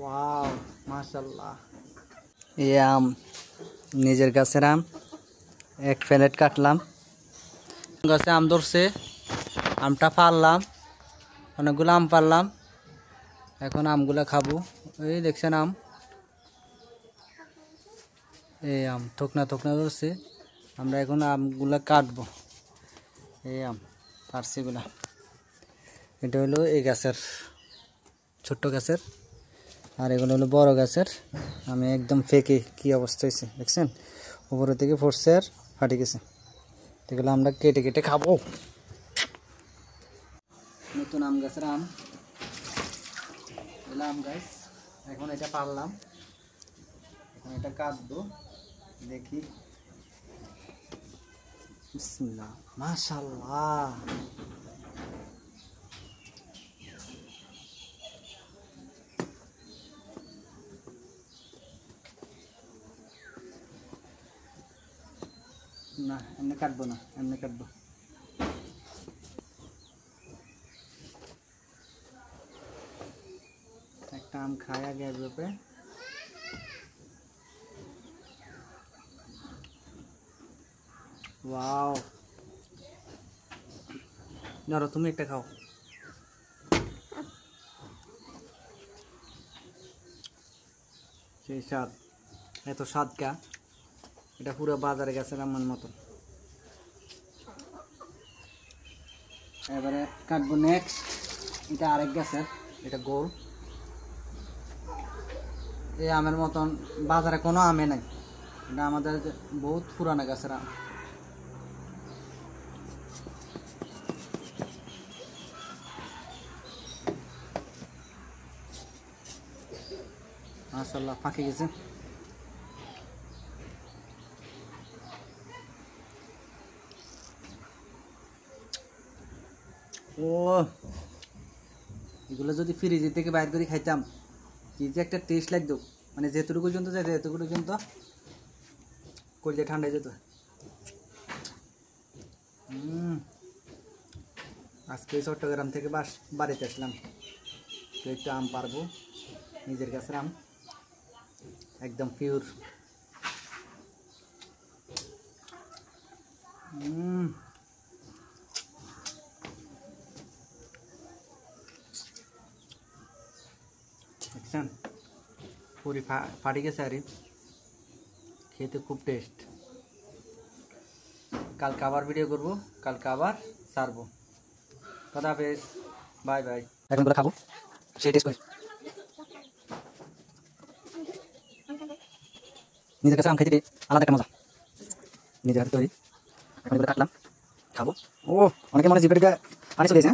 Wow মাশাআল্লাহ। এই আম নিজের গাছের আম, এক প্লেট কাটলাম। গাছে আম ধরছে, আমটা পারলাম, অনেকগুলো আম পারলাম। এখন আমগুলো খাবো। এই দেখছেন আম, এই আম থোকনা থোকনা ধরছে। আমরা এখন আমগুলা কাটবো। এই আম পারছিগুলা, এটা হলো এই গাছের, ছোট্ট গাছের, আর এগুলো হলো বড় গাছের। আমি একদম ফেকে কি অবস্থা হয়েছে দেখছেন, উপরে থেকে পড়ছে আর ফাটে গেছে। এগুলো আমরা কেটে কেটে খাবো। নতুন আম গাছের আম, এগুলো আম গাছ। এখন এটা পারলাম, এখন এটা কাটবো। দেখি, বিসমিল্লাহ, মাশাআল্লাহ। না এমনি কাটবো না, এমনি কাটবো। একটা আম খায় আগে এভাবে। ওয়াও, ধরো তুমি একটা খাও। সেই স্বাদ, এত স্বাদ কা, এটা পুরো বাজারে গেছে আমার মতন। এবারে কাটবো নেক্সট। এটা আরেক গাছের, এটা গোল। এই আমের মতন বাজারে কোনো আমে নাই, এটা আমাদের বহুত পুরানা গাছের আম। মাশাআল্লাহ পাকে গেছে। ও, এগুলো যদি ফ্রিজের থেকে বাইর করে খাইতাম কি যে একটা টেস্ট লাগতো, মানে যেটুকু পর্যন্ত যাইতো এতটুকু পর্যন্ত কলজা ঠান্ডা যেত। আজকে চট্টগ্রাম থেকে বাড়িতে আসলাম, তো একটু আম পারবো, নিজের গাছের আম, একদম পিওর। দেখছেন পুরি ফাটি গেছে, আর খেতে খুব টেস্ট। কালকে আবার ভিডিও করবো, কালকে আবার ছাড়বো। কথা হাফেজ, বাই বাই। এখন করে খাবো, সেই টেস্ট করে নিজের কাছে আম খেতে আলাদা একটা মজা, নিজের হাতে তৈরি। এখন এগুলো কাটলাম, খাবো। ও, অনেকে মনে জিভে পানি চলে গেছে।